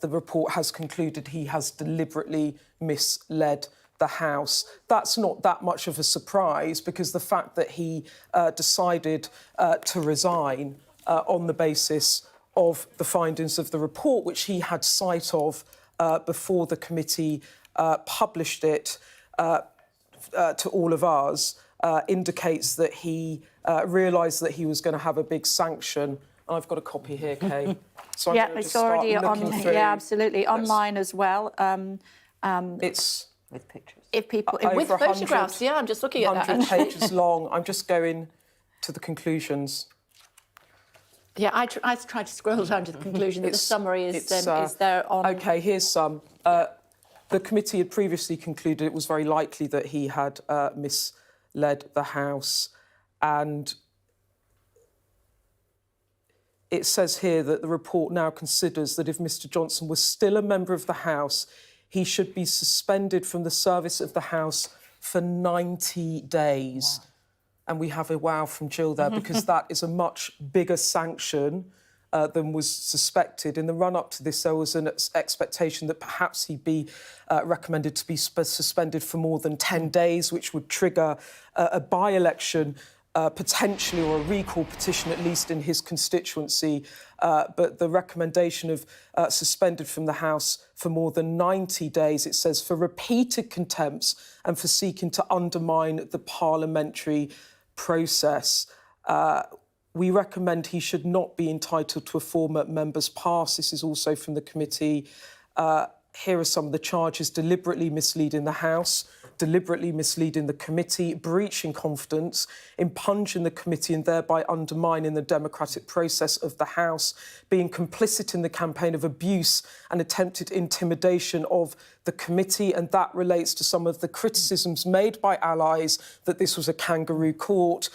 the report has concluded he has deliberately misled the House. That's not that much of a surprise, because the fact that he decided to resign on the basis of the findings of the report, which he had sight of before the committee published it to all of us, indicates that he realised that he was going to have a big sanction. I've got a copy here, Kay. So I'm going to it's already on. Yeah, absolutely, online as well. It's with pictures. If people with photographs, yeah, I'm just looking at that. 100 pages long. I'm just going to the conclusions. Yeah, I tried to scroll down to the conclusion. The summary is there on. OK, here's some. The committee had previously concluded it was very likely that he had misled the House, and it says here that the report now considers that if Mr Johnson was still a member of the House, he should be suspended from the service of the House for 90 days. Wow. And we have a wow from Jill there, because that is a much bigger sanction than was suspected. In the run-up to this, there was an expectation that perhaps he'd be recommended to be suspended for more than 10 days, which would trigger a by-election, potentially, or a recall petition, at least in his constituency. But the recommendation of suspended from the House for more than 90 days, it says, for repeated contempts and for seeking to undermine the parliamentary process. We recommend he should not be entitled to a former member's pass. This is also from the committee. Here are some of the charges: deliberately misleading the House, deliberately misleading the committee, breaching confidence, impugning the committee and thereby undermining the democratic process of the House, being complicit in the campaign of abuse and attempted intimidation of the committee. And that relates to some of the criticisms made by allies that this was a kangaroo court.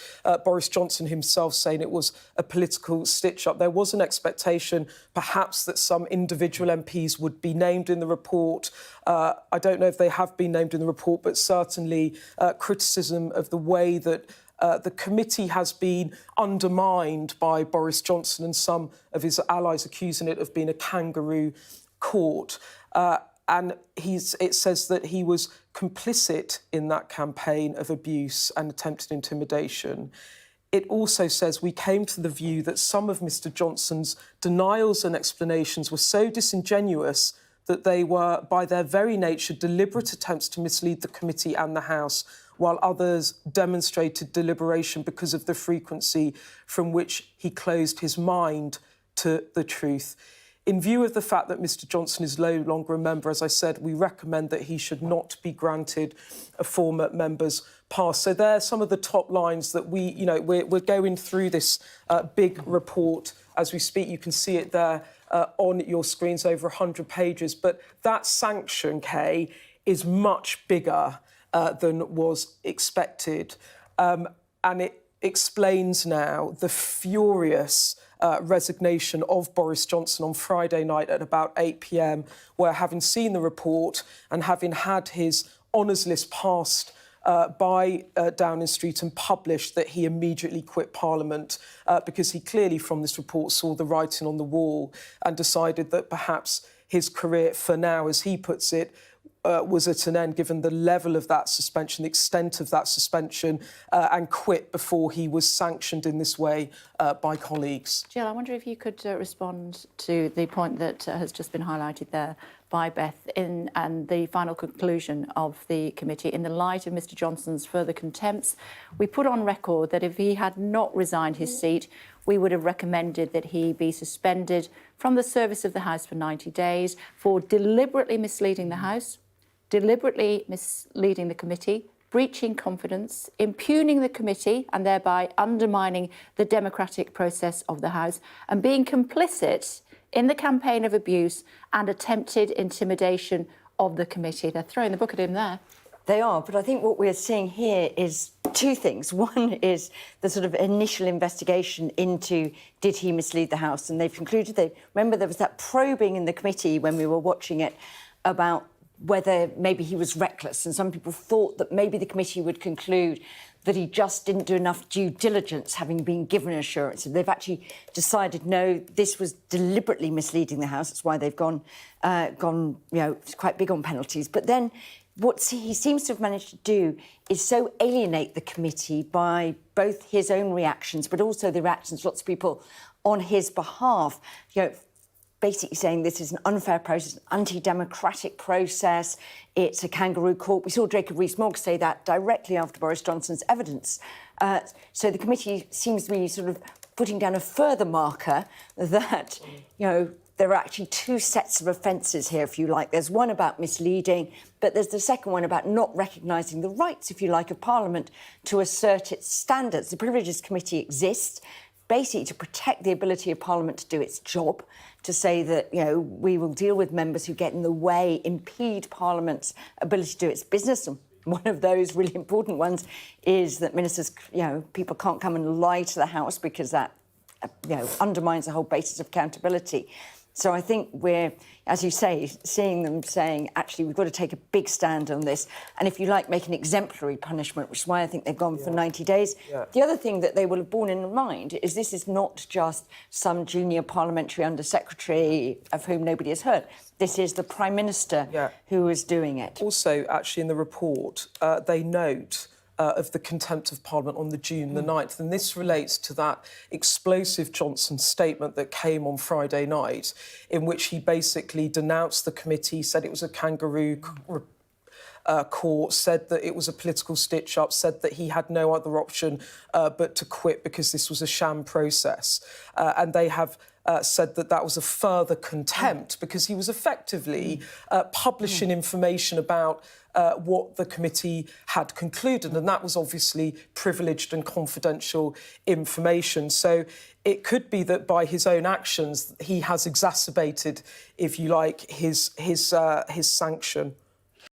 Boris Johnson himself saying it was a political stitch-up. There was an expectation, perhaps, that some individual MPs would be named in the report. I don't know if they have been named in the report, but certainly criticism of the way that the committee has been undermined by Boris Johnson and some of his allies, accusing it of being a kangaroo court. And it says that he was complicit in that campaign of abuse and attempted intimidation. It also says we came to the view that some of Mr Johnson's denials and explanations were so disingenuous that they were, by their very nature, deliberate attempts to mislead the committee and the House, while others demonstrated deliberation because of the frequency from which he closed his mind to the truth. In view of the fact that Mr Johnson is no longer a member, as I said, we recommend that he should not be granted a former member's pass. So there are some of the top lines that we're going through this big report as we speak. You can see it there on your screens, over 100 pages. But that sanction, Kay, is much bigger than was expected. And it explains now the furious resignation of Boris Johnson on Friday night at about 8 p.m, where, having seen the report and having had his honours list passed by Downing Street and published, that he immediately quit Parliament because he clearly, from this report, saw the writing on the wall and decided that perhaps his career, for now, as he puts it, was at an end, given the level of that suspension, the extent of that suspension, and quit before he was sanctioned in this way by colleagues. Jill, I wonder if you could respond to the point that has just been highlighted there by Beth and the final conclusion of the committee. In the light of Mr Johnson's further contempts, we put on record that if he had not resigned his seat, we would have recommended that he be suspended from the service of the House for 90 days for deliberately misleading the House, deliberately misleading the committee, breaching confidence, impugning the committee and thereby undermining the democratic process of the House, and being complicit in the campaign of abuse and attempted intimidation of the committee. They're throwing the book at him there. They are, but I think what we're seeing here is two things. One is the sort of initial investigation into did he mislead the House, and they've concluded remember there was that probing in the committee when we were watching it about whether maybe he was reckless, and some people thought that maybe the committee would conclude that he just didn't do enough due diligence, having been given assurance. And they've actually decided, no, this was deliberately misleading the House. That's why they've gone, quite big on penalties. But then what he seems to have managed to do is so alienate the committee by both his own reactions, but also the reactions of lots of people on his behalf, basically saying this is an unfair process, an anti-democratic process, it's a kangaroo court. We saw Jacob Rees-Mogg say that directly after Boris Johnson's evidence. So the committee seems to be sort of putting down a further marker that, there are actually two sets of offences here, if you like. There's one about misleading, but there's the second one about not recognising the rights, if you like, of Parliament to assert its standards. The Privileges Committee exists basically to protect the ability of Parliament to do its job, to say that, we will deal with members who get in the way, impede Parliament's ability to do its business. And one of those really important ones is that ministers, people can't come and lie to the House because that, undermines the whole basis of accountability. So I think we're, as you say, seeing them saying, actually, we've got to take a big stand on this. And if you like, make an exemplary punishment, which is why I think they've gone for 90 days. Yeah. The other thing that they will have borne in mind is this is not just some junior parliamentary undersecretary of whom nobody has heard. This is the Prime Minister who is doing it. Also, actually, in the report, they note of the contempt of Parliament on the June the 9th. And this relates to that explosive Johnson statement that came on Friday night, in which he basically denounced the committee, said it was a kangaroo court, said that it was a political stitch-up, said that he had no other option but to quit because this was a sham process. And they have said that that was a further contempt because he was effectively publishing information about what the committee had concluded, and that was obviously privileged and confidential information. So it could be that by his own actions, he has exacerbated, if you like, his sanction.